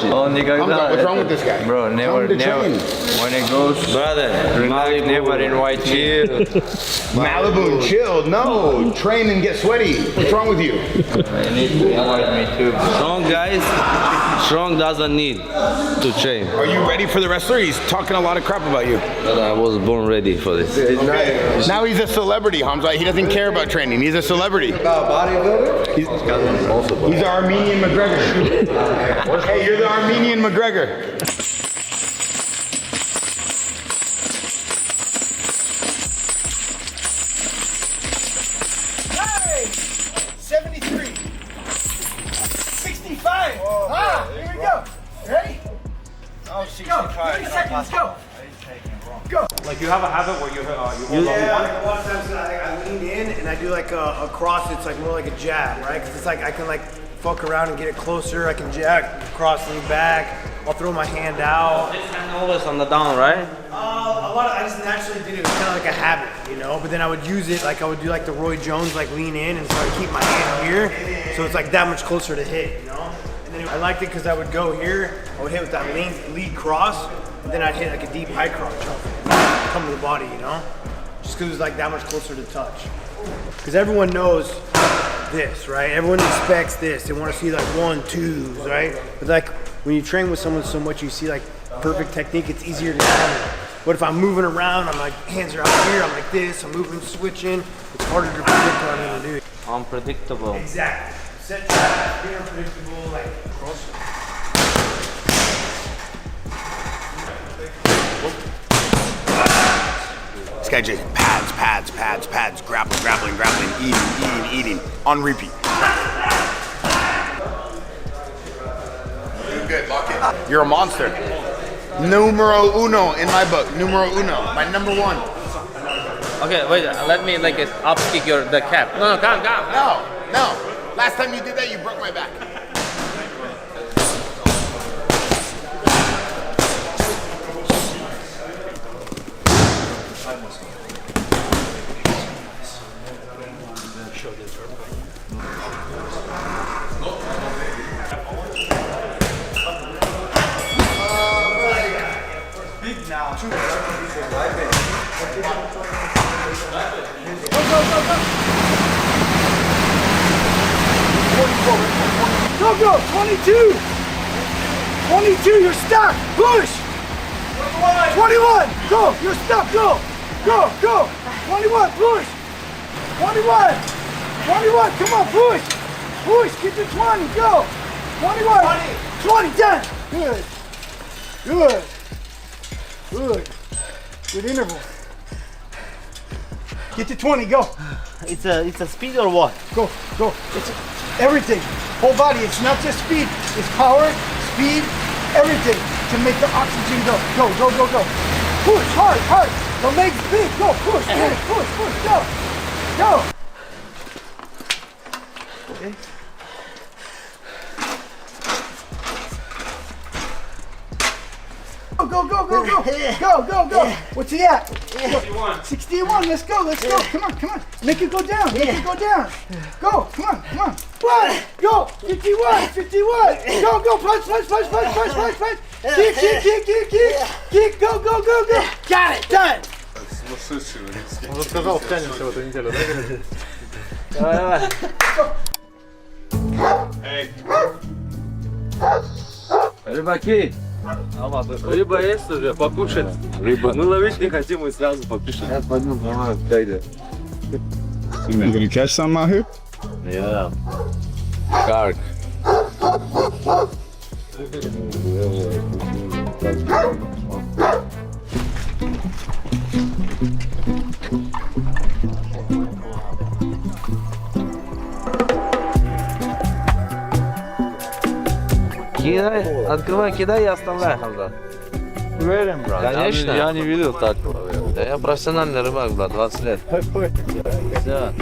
bullshit. Khamzat, what's wrong with this guy? Bro, never. When it goes, brother, never invite me. Malibu and chill. No, train and get sweaty. What's wrong with you? I need to invite me too. Strong guys, strong doesn't need to train. Are you ready for the wrestler? He's talking a lot of crap about you. But I was born ready for this. Okay. Now he's a celebrity, Khamzat. He doesn't care about training. He's a celebrity. About bodybuilder? He's the Armenian McGregor. Hey, you're the Armenian McGregor. Hey! 73. 65. Whoa, ah, here we go. Ready? Oh, 65. Go. 30 seconds. Go. Go. Like you have a habit where you hold on one. Yeah, a lot of times I lean in and I do like a cross. It's like more like a jab, right? Because it's like I can like fuck around and get it closer. I can jab, cross, lean back. I'll throw my hand out. This hand always on the down, right? A lot of, I just naturally did it. It was kind of like a habit, you know? But then I would use it, like I would do like the Roy Jones, like lean in and so I keep my hand here. So it's like that much closer to hit, you know? And then I liked it because I would go here, I would hit with that lead cross, and then I'd hit like a deep high cross jump. Come to the body, you know? Just because it was like that much closer to touch. Because everyone knows this, right? Everyone expects this. They want to see like 1-2s, right? But like when you train with someone so much, you see like perfect technique, it's easier to handle. What if I'm moving around, I'm like, hands are out here, I'm like this, I'm moving, switching. It's harder to predict what I'm gonna do. Unpredictable. Exactly. Set traps, be unpredictable, like cross. This guy just pads, grappling, eating, on repeat. You're good, lock it. You're a monster. Numero uno in my book. Numero uno, my number one. Okay, wait. Let me like up kick the cap. No, come. No. Last time you did that, you broke my back. Go, 22! 22, you're stuck! Push! 21! Go, you're stuck, go! Go! 21, push! 21! 21, come on, push! Push, get to 20, go! 21! 20, done! Good interval. Get to 20, go! It's a speed or what? Go. It's everything. Whole body. It's not just speed. It's power, speed, everything to make the oxygen go. Go. Push hard. The legs big. Go. Push. Go. Okay. Go. What's he at? 61. Let's go. Come on. Make it go down. Go. Come on. 1. Go. 51. Go. Punch. Kick. Go. Got it. Done. Он сказал, втянемся в эту неделю, да? Давай. Рыбаки, рыба есть уже, покушать. Рыба. Мы ловить не хотим, мы сразу покушаем. Сейчас пойдем, дойдем. You gonna catch something out here? Yeah. Shark. Кидай, открывай, кидай и оставляй, Хамзат. Уверен, брат? Конечно. Я не видел так. Да я профессиональный рыбак, брат, 20 лет. Все.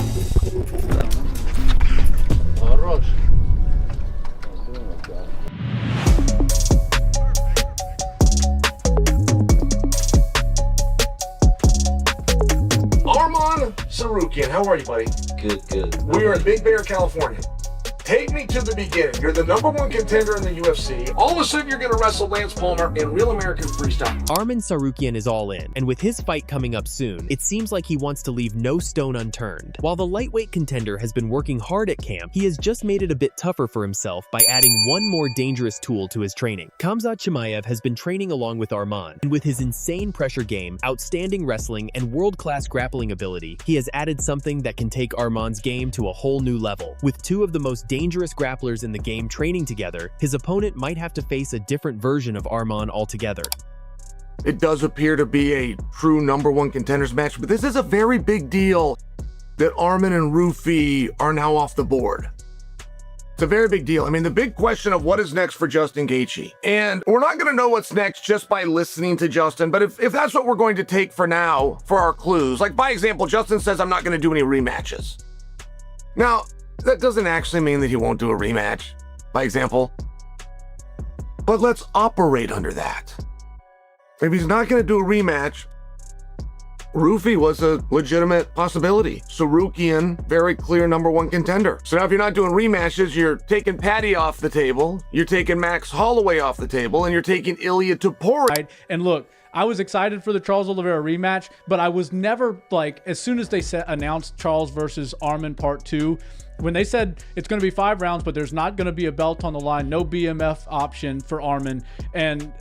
Хорош. Arman Tsarukyan, how are you, buddy? Good. We are in Big Bear, California. Take me to the beginning. You're the #1 contender in the UFC. All of a sudden, you're going to wrestle Lance Palmer in Real American Freestyle. Arman Tsarukyan is all in, and with his fight coming up soon, it seems like he wants to leave no stone unturned. While the lightweight contender has been working hard at camp, he has just made it a bit tougher for himself by adding one more dangerous tool to his training. Khamzat has been training along with Arman, and with his insane pressure game, outstanding wrestling, and world-class grappling ability, he has added something that can take Arman's game to a whole new level. With two of the most dangerous grapplers in the game training together, his opponent might have to face a different version of Arman altogether. It does appear to be a true #1 contenders match, but this is a very big deal that Arman and Ruffy are now off the board. It's a very big deal. I mean, the big question of what is next for Justin Gaethje. And we're not going to know what's next just by listening to Justin, but if that's what we're going to take for now for our clues, like by example, Justin says, I'm not going to do any rematches. Now, that doesn't actually mean that he won't do a rematch, by example. But let's operate under that. If he's not going to do a rematch, Ruffy was a legitimate possibility. Tsarukyan, very clear #1 contender. So now if you're not doing rematches, you're taking Patty off the table, you're taking Max Holloway off the table, and you're taking Ilya Topuria. And look, I was excited for the Charles Oliveira rematch, but I was never like, as soon as they announced Charles versus Arman Part 2, when they said it's going to be 5 rounds, but there's not going to be a belt on the line, no BMF option for Arman, and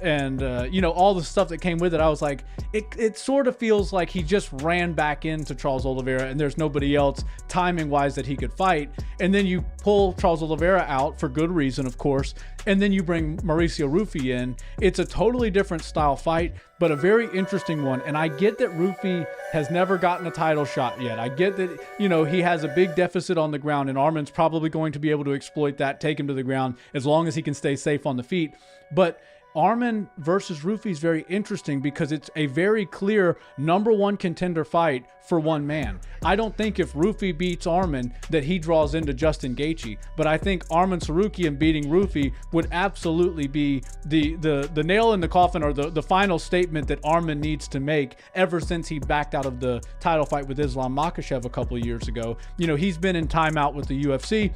you know, all the stuff that came with it, I was like, it sort of feels like he just ran back into Charles Oliveira and there's nobody else timing wise that he could fight. And then you pull Charles Oliveira out for good reason, of course, and then you bring Mauricio Ruffy in. It's a totally different style fight, but a very interesting one. And I get that Ruffy has never gotten a title shot yet. I get that, you know, he has a big deficit on the ground, and Arman's probably going to be able to exploit that, take him to the ground, as long as he can stay safe on the feet. But Arman versus Ruffy is very interesting because it's a very clear #1 contender fight for one man. I don't think if Ruffy beats Arman that he draws into Justin Gaethje, but I think Arman Tsarukyan beating Ruffy would absolutely be the nail in the coffin, or the final statement that Arman needs to make ever since he backed out of the title fight with Islam Makhachev a couple of years ago. You know, he's been in timeout with the UFC.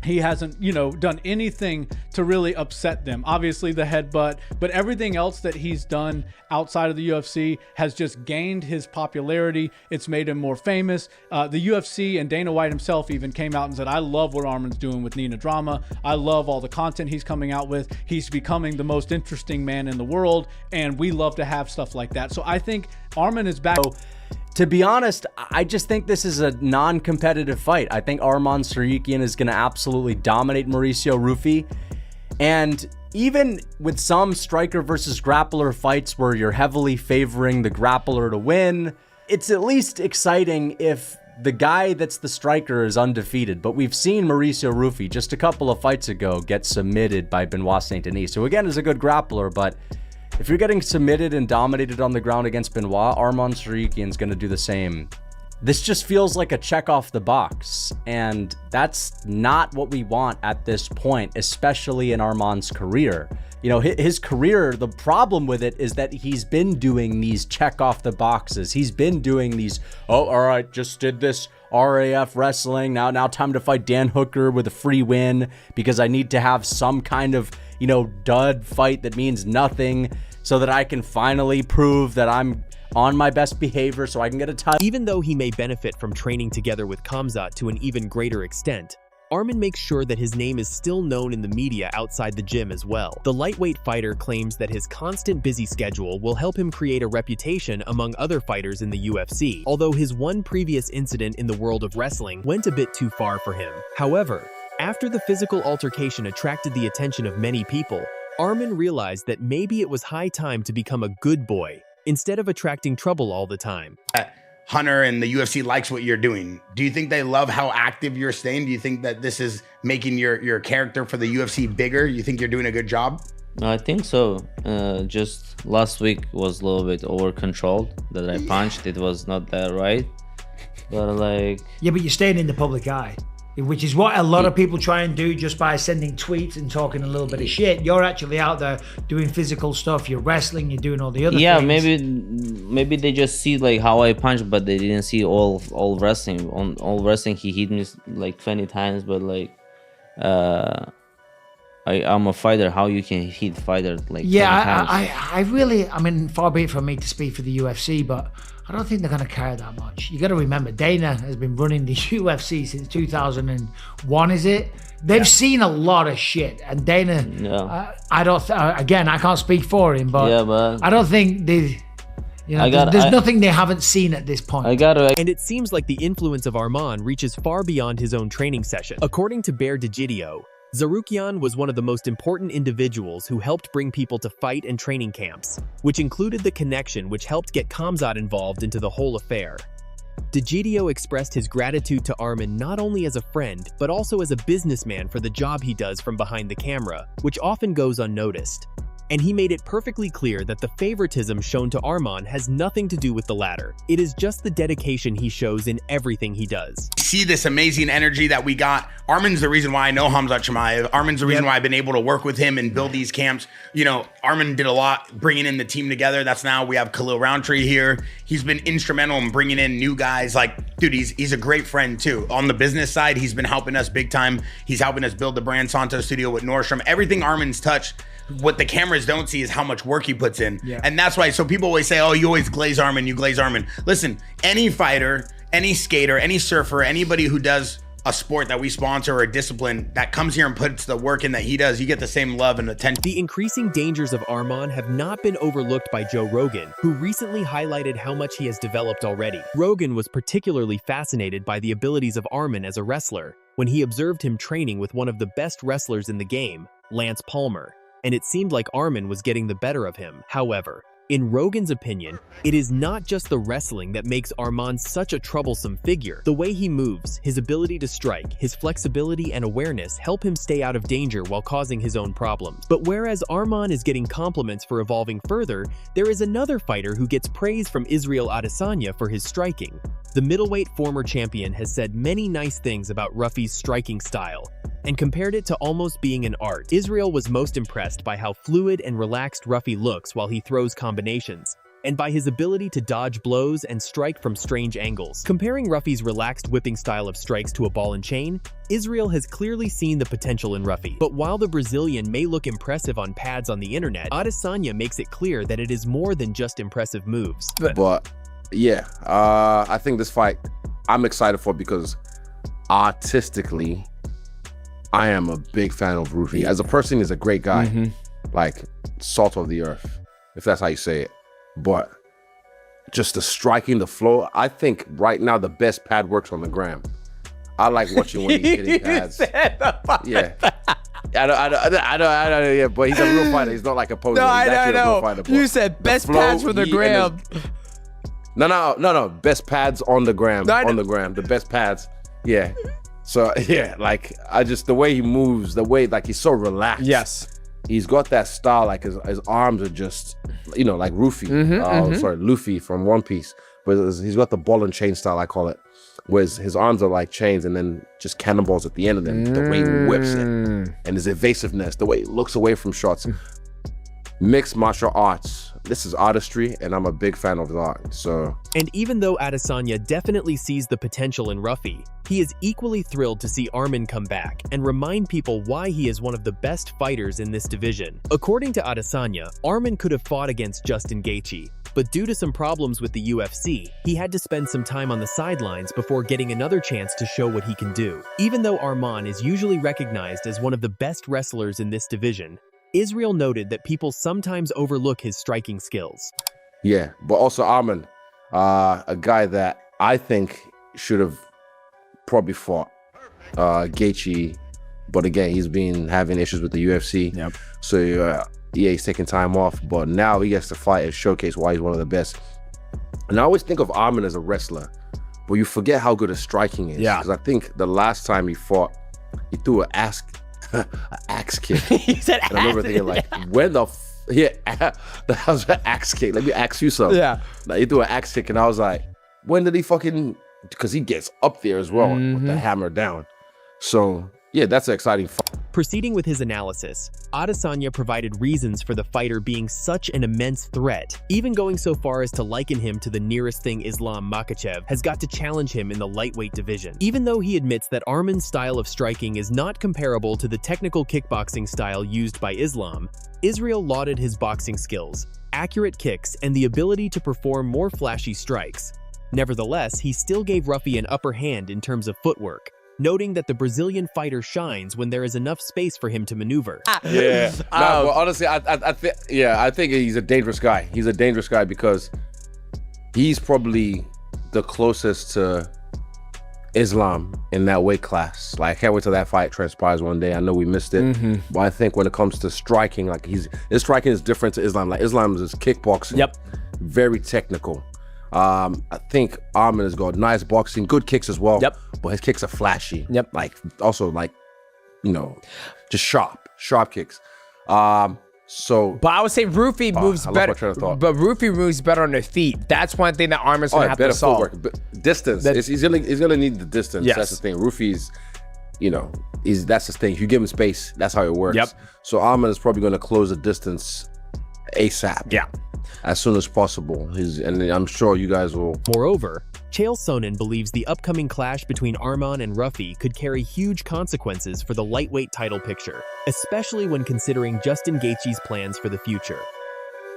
He hasn't, you know, done anything to really upset them. Obviously the headbutt, but everything else that he's done outside of the UFC has just gained his popularity. It's made him more famous. The UFC and Dana White himself even came out and said, I love what Arman's doing with Nina Drama. I love all the content he's coming out with. He's becoming the most interesting man in the world, and we love to have stuff like that. So I think Arman is back. To be honest, I just think this is a non-competitive fight. I think Arman Tsarukyan is going to absolutely dominate Mauricio Ruffy. And even with some striker versus grappler fights where you're heavily favoring the grappler to win, it's at least exciting if the guy that's the striker is undefeated. But we've seen Mauricio Ruffy just a couple of fights ago get submitted by Benoit Saint-Denis, who again is a good grappler, but if you're getting submitted and dominated on the ground against Benoit, Arman Tsarukyan is going to do the same. This just feels like a check off the box, and that's not what we want at this point, especially in Arman's career. You know, his career, the problem with it is that he's been doing these check off the boxes. He's been doing these, oh, all right, just did this RAF wrestling. Now time to fight Dan Hooker with a free win because I need to have some kind of, you know, dud fight that means nothing so that I can finally prove that I'm on my best behavior so I can get a title. Even though he may benefit from training together with Khamzat to an even greater extent, Arman makes sure that his name is still known in the media outside the gym as well. The lightweight fighter claims that his constant busy schedule will help him create a reputation among other fighters in the UFC, although his one previous incident in the world of wrestling went a bit too far for him. However, after the physical altercation attracted the attention of many people, Arman realized that maybe it was high time to become a good boy, instead of attracting trouble all the time. Hunter and the UFC likes what you're doing. Do you think they love how active you're staying? Do you think that this is making your character for the UFC bigger? You think you're doing a good job? I think so. Just last week was a little bit over controlled that I punched. It was not that right. But like... Yeah, but you're staying in the public eye, which is what a lot of people try and do just by sending tweets and talking a little bit of shit. You're actually out there doing physical stuff. You're wrestling, you're doing all the other things. Maybe they just see like how I punch, but they didn't see all wrestling. On all wrestling, he hit me like 20 times, but like I'm a fighter. How you can hit fighter like 10 Yeah, times? I really, I mean, far be it from me to speak for the UFC, but I don't think they're going to care that much. You got to remember, Dana has been running the UFC since 2001, is it? They've seen a lot of shit, and Dana, I don't, again, I can't speak for him, but I don't think they, you know, there's nothing they haven't seen at this point. And it seems like the influence of Arman reaches far beyond his own training session. According to Bear Digidio, Tsarukyan was one of the most important individuals who helped bring people to fight and training camps, which included the connection which helped get Khamzat involved into the whole affair. Digidio expressed his gratitude to Arman not only as a friend, but also as a businessman for the job he does from behind the camera, which often goes unnoticed. And he made it perfectly clear that the favoritism shown to Arman has nothing to do with the latter. It is just the dedication he shows in everything he does. See this amazing energy that we got. Arman's the reason why I know Khamzat Chimaev. Arman's the reason why I've been able to work with him and build these camps. You know, Arman did a lot bringing in the team together. That's now we have Khalil Roundtree here. He's been instrumental in bringing in new guys. Like, dude, he's a great friend too. On the business side, he's been helping us big time. He's helping us build the brand Santo Studio with Nordstrom. Everything Arman's touched, what the cameras don't see is how much work he puts in. And that's why, so people always say, oh, you always glaze Arman, you glaze Arman. Listen, any fighter, any skater, any surfer, anybody who does a sport that we sponsor or a discipline that comes here and puts the work in that he does, you get the same love and attention. The increasing dangers of Arman have not been overlooked by Joe Rogan, who recently highlighted how much he has developed already. Rogan was particularly fascinated by the abilities of Arman as a wrestler when he observed him training with one of the best wrestlers in the game, Lance Palmer, and it seemed like Arman was getting the better of him. However, in Rogan's opinion, it is not just the wrestling that makes Arman such a troublesome figure. The way he moves, his ability to strike, his flexibility and awareness help him stay out of danger while causing his own problems. But whereas Arman is getting compliments for evolving further, there is another fighter who gets praise from Israel Adesanya for his striking. The middleweight former champion has said many nice things about Ruffy's striking style, and compared it to almost being an art. Israel was most impressed by how fluid and relaxed Ruffy looks while he throws combinations, and by his ability to dodge blows and strike from strange angles. Comparing Ruffy's relaxed whipping style of strikes to a ball and chain, Israel has clearly seen the potential in Ruffy. But while the Brazilian may look impressive on pads on the internet, Adesanya makes it clear that it is more than just impressive moves. But yeah, I think this fight I'm excited for because artistically, I am a big fan of Ruffy. As a person, he's a great guy. Like, salt of the earth, if that's how you say it. But just the striking, the flow, I think right now the best pad works on the gram. I like watching when he's hitting pads. Yeah. I don't, yeah, but he's a real fighter. He's not like a poser. No, he's I know. A real fighter, You said best pads for the gram. No. Best pads on the gram. On the gram. The best pads. Yeah. So yeah, like the way he moves, the way like he's so relaxed. Yes. He's got that style, like his arms are just, you know, like Ruffy. Sorry, Luffy from One Piece. But he's got the ball and chain style, I call it. Whereas his arms are like chains and then just cannonballs at the end of them. The way he whips it. And his evasiveness, the way he looks away from shots. Mixed martial arts. This is artistry, and I'm a big fan of the art, so. And even though Adesanya definitely sees the potential in Ruffy, he is equally thrilled to see Arman come back and remind people why he is one of the best fighters in this division. According to Adesanya, Arman could have fought against Justin Gaethje, but due to some problems with the UFC, he had to spend some time on the sidelines before getting another chance to show what he can do. Even though Arman is usually recognized as one of the best wrestlers in this division, Israel noted that people sometimes overlook his striking skills. Yeah, but also Arman, a guy that I think should have probably fought Gaethje, but again, he's been having issues with the UFC. Yep. So yeah, he's taking time off, but now he gets to fight and showcase why he's one of the best. And I always think of Arman as a wrestler, but you forget how good his striking is. Yeah. Because I think the last time he fought, he threw an axe kick. He said and I remember thinking like, when the that was an axe kick. Let me ask you something. Yeah. Like, he threw an axe kick and I was like, when did he fucking, because he gets up there as well with the hammer down. So yeah, that's an exciting fight. Proceeding with his analysis, Adesanya provided reasons for the fighter being such an immense threat, even going so far as to liken him to the nearest thing Islam Makhachev has got to challenge him in the lightweight division. Even though he admits that Arman's style of striking is not comparable to the technical kickboxing style used by Islam, Israel lauded his boxing skills, accurate kicks, and the ability to perform more flashy strikes. Nevertheless, he still gave Ruffy an upper hand in terms of footwork, noting that the Brazilian fighter shines when there is enough space for him to maneuver. Yeah. Well, honestly, I think he's a dangerous guy. He's a dangerous guy because he's probably the closest to Islam in that weight class. Like, I can't wait till that fight transpires one day. I know we missed it, but I think when it comes to striking, like his striking is different to Islam. Like, Islam is kickboxing. Yep. Very technical. I think Arman has got nice boxing, good kicks as well. Yep. But his kicks are flashy. Yep. Like, also, like, you know, just sharp kicks. So, but I would say Ruffy moves better. But Ruffy moves better on their feet. That's one thing that Arman's gonna have to solve. Footwork. Distance. He's gonna need the distance. Yes. That's the thing. Ruffy's, you know, that's the thing. If you give him space, that's how it works. Yep. So Arman is probably gonna close the distance ASAP. Yeah. As soon as possible. And I'm sure you guys will. Moreover, Chael Sonnen believes the upcoming clash between Arman and Ruffy could carry huge consequences for the lightweight title picture, especially when considering Justin Gaethje's plans for the future.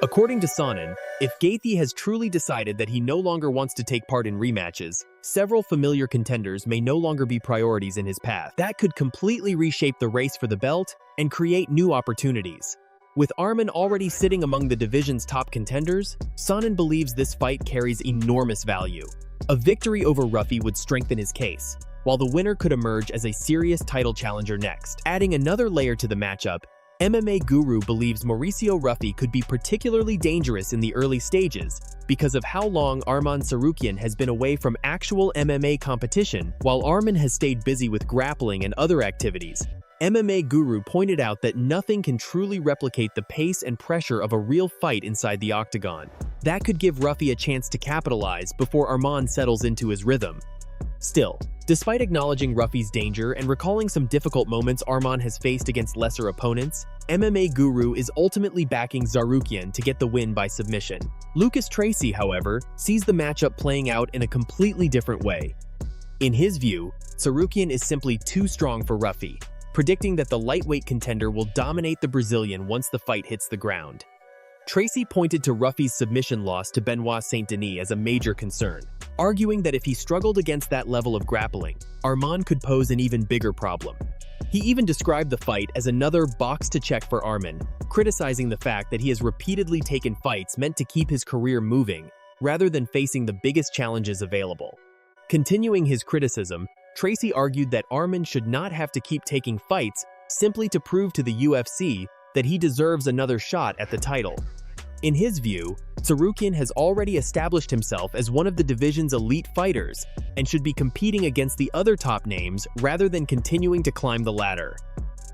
According to Sonnen, if Gaethje has truly decided that he no longer wants to take part in rematches, several familiar contenders may no longer be priorities in his path. That could completely reshape the race for the belt and create new opportunities. With Arman already sitting among the division's top contenders, Sonnen believes this fight carries enormous value. A victory over Ruffy would strengthen his case, while the winner could emerge as a serious title challenger next. Adding another layer to the matchup, MMA Guru believes Mauricio Ruffy could be particularly dangerous in the early stages because of how long Arman Tsarukyan has been away from actual MMA competition, while Arman has stayed busy with grappling and other activities. MMA Guru pointed out that nothing can truly replicate the pace and pressure of a real fight inside the octagon. That could give Ruffy a chance to capitalize before Arman settles into his rhythm. Still, despite acknowledging Ruffy's danger and recalling some difficult moments Arman has faced against lesser opponents, MMA Guru is ultimately backing Tsarukyan to get the win by submission. Lucas Tracy, however, sees the matchup playing out in a completely different way. In his view, Tsarukyan is simply too strong for Ruffy, predicting that the lightweight contender will dominate the Brazilian once the fight hits the ground. Tracy pointed to Ruffy's submission loss to Benoit Saint-Denis as a major concern, arguing that if he struggled against that level of grappling, Arman could pose an even bigger problem. He even described the fight as another box to check for Arman, criticizing the fact that he has repeatedly taken fights meant to keep his career moving, rather than facing the biggest challenges available. Continuing his criticism, Tracy argued that Arman should not have to keep taking fights simply to prove to the UFC that he deserves another shot at the title. In his view, Tsarukyan has already established himself as one of the division's elite fighters and should be competing against the other top names rather than continuing to climb the ladder.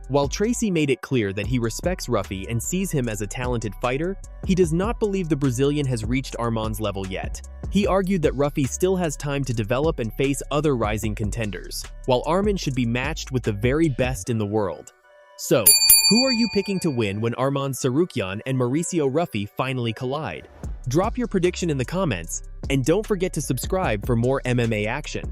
While Tracy made it clear that he respects Ruffy and sees him as a talented fighter, he does not believe the Brazilian has reached Arman's level yet. He argued that Ruffy still has time to develop and face other rising contenders, while Arman should be matched with the very best in the world. So, who are you picking to win when Arman Tsarukyan and Mauricio Ruffy finally collide? Drop your prediction in the comments, and don't forget to subscribe for more MMA action.